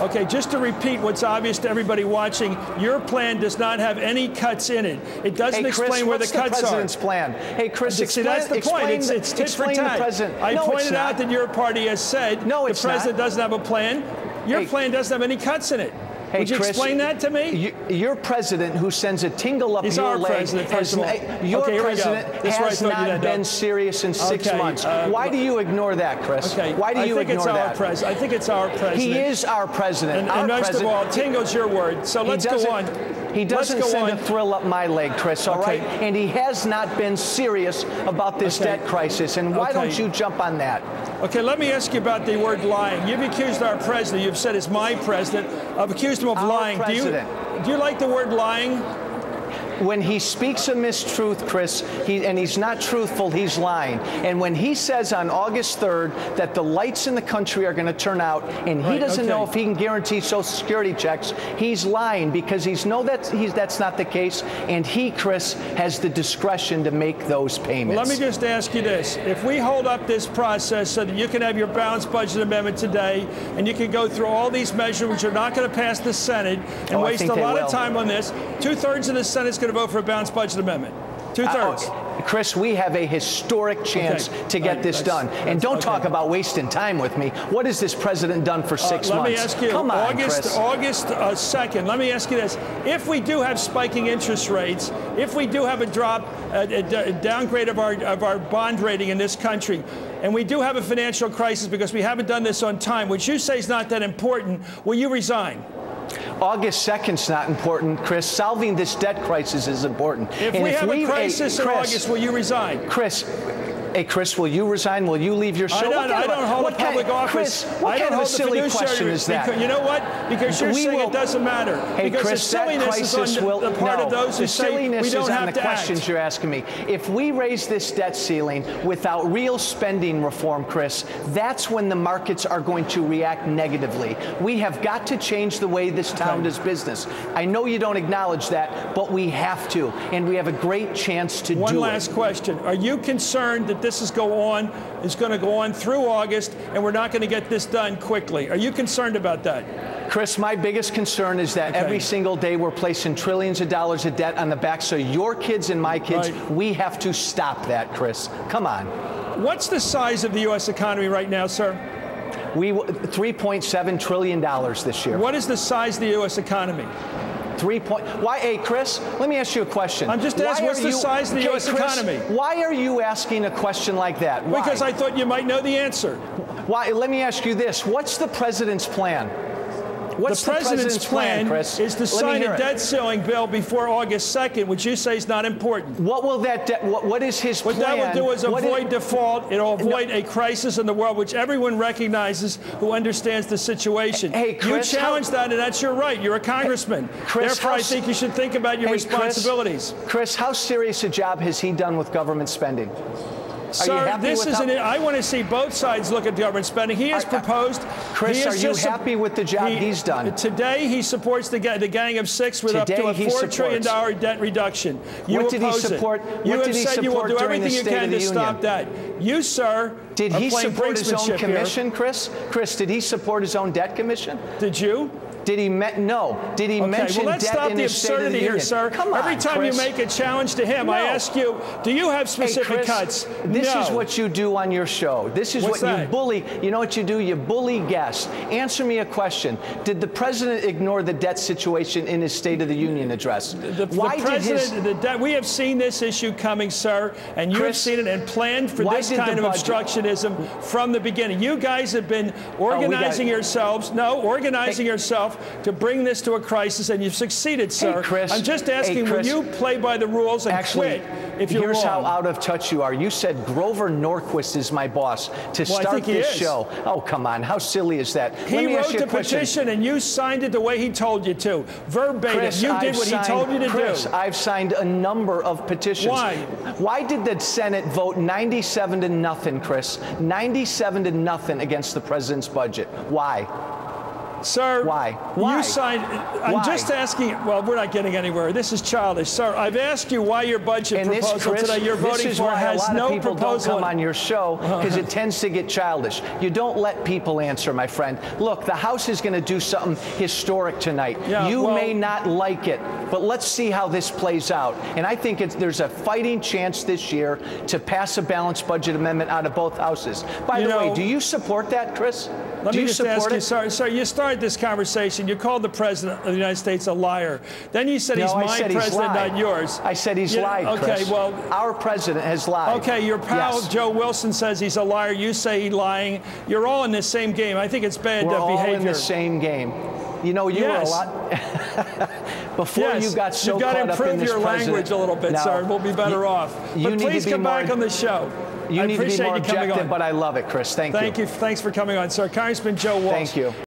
Okay, just to repeat what's obvious to everybody watching, your plan does not have any cuts in it. It doesn't explain where the cuts are. What's the president's plan? Hey, Chris, see, that's the point. It's tit for tat. I pointed out that your party has said the president doesn't have a plan. Your plan doesn't have any cuts in it. Hey, would you Chris, explain that to me? Your president, who sends a tingle up your leg, your president has not been serious in 6 months. Why do you ignore that, Chris? Why do you ignore that? I think it's our president. He is our president. And most of all, tingle's your word. So let's go on. He doesn't send a thrill up my leg, Chris, all right? And he has not been serious about this debt crisis. And why don't you jump on that? Okay, let me ask you about the word lying. You've accused our president, you've said it's my president, I've accused him of lying. Do you like the word lying? When he speaks a mistruth, Chris, and he's not truthful, he's lying. And when he says on August 3rd that the lights in the country are going to turn out and he doesn't know if he can guarantee Social Security checks, he's lying because that's not the case. And he, Chris, has the discretion to make those payments. Well, let me just ask you this. If we hold up this process so that you can have your balanced budget amendment today and you can go through all these measures which are not going to pass the Senate and waste a lot of time on this, 2/3 of the Senate's going to vote for a balanced budget amendment. 2/3. Chris, we have a historic chance to get this done. And don't talk about wasting time with me. What has this president done for 6 months? Let me ask you, Come on, August 2nd, let me ask you this. If we do have spiking interest rates, if we do have a drop, a downgrade of our bond rating in this country, and we do have a financial crisis because we haven't done this on time, which you say is not that important, will you resign? August 2nd's not important, Chris. Solving this debt crisis is important. If we have a crisis in August, will you resign? Chris, hey, Chris, will you resign? Will you leave your show? I don't hold a public office. Chris, what kind of a silly question is that? You know what? Because you're saying it doesn't matter. Hey, because Chris, the silliness is on the part of those who say we don't have to act. Questions you're asking me. If we raise this debt ceiling without real spending reform, Chris, that's when the markets are going to react negatively. We have got to change the way this town does business. I know you don't acknowledge that, but we have to, and we have a great chance to do it. One last question. Are you concerned that this is going to go on through August, and we're not going to get this done quickly? Are you concerned about that? Chris, my biggest concern is that every single day we're placing trillions of dollars of debt on the backs of your kids and my kids. We have to stop that, Chris. Come on. What's the size of the U.S. economy right now, sir? $3.7 trillion this year. What is the size of the U.S. economy? Why, hey, Chris, let me ask you a question. I'm just asking, what's the size of the U.S. economy? Why are you asking a question like that? Why? Because I thought you might know the answer. Why? Let me ask you this. What's the president's plan? What's the president's plan, Chris? Is to sign a debt ceiling bill before August 2nd, which you say is not important. What will that what is his plan? What that will do is avoid default. It'll avoid a crisis in the world, which everyone recognizes who understands the situation. Hey, Chris, you challenge that, and that's your right. You're a congressman. Chris, therefore, I think you should think about your responsibilities. Chris, how serious a job has he done with government spending? Sir, I want to see both sides look at government spending. He has proposed. Chris, are you happy with the job he's done? Today, he supports the Gang of Six with up to a $4 trillion debt reduction. What did he support? You have said you will do everything you can to stop that. You, sir, did he support his own commission, Chris? Chris, did he support his own debt commission? Did you? Did he no? Did he mention let's debt stop in the his State of the Union? Here, sir. Come on, every time Chris. you make a challenge to him, I ask you, do you have specific cuts? This is what you do on your show. This is what you bully. You know what you do? You bully guests. Answer me a question. Did the president ignore the debt situation in his State of the Union address? We have seen this issue coming, sir, and you have seen it and planned for this kind of obstructionism from the beginning. You guys have been organizing yourselves to bring this to a crisis, and you've succeeded, sir. Hey, Chris, I'm just asking, will you play by the rules and quit if you're here's wrong? How out of touch you are. You said Grover Norquist is my boss to start this show. Oh, come on. How silly is that? He wrote the petition, and you signed it the way he told you to. Verbatim. Chris, you did what he told you to do. I've signed a number of petitions. Why? Why did the Senate vote 97-0, Chris? 97-0 against the president's budget. Why? Sir, Why? You signed. I'm just asking. Well, we're not getting anywhere. This is childish, sir. I've asked you why your budget proposal today you're voting for has no proposal. This is why a lot of people don't come on your show, because it tends to get childish. You don't let people answer, my friend. Look, the House is going to do something historic tonight. Yeah, you may not like it, but let's see how this plays out. And I think there's a fighting chance this year to pass a balanced budget amendment out of both houses. By the way, do you support that, Chris? Let me just ask you, sir, you started this conversation. You called the President of the United States a liar. Then you said he's my president, not yours. I said he's lied, Chris. Okay, well, our president has lied. Okay, your pal Joe Wilson says he's a liar. You say he's lying. You're all in the same game. I think it's bad behavior. We're all in the same game. You know, you were a lot before you got so caught up in this. You've got to improve your language a little bit, sir. We'll be better off. But please come back on the show. You need to be more objective, but I love it, Chris. Thank you. Thanks for coming on, sir. Congressman Joe Walsh. Thank you.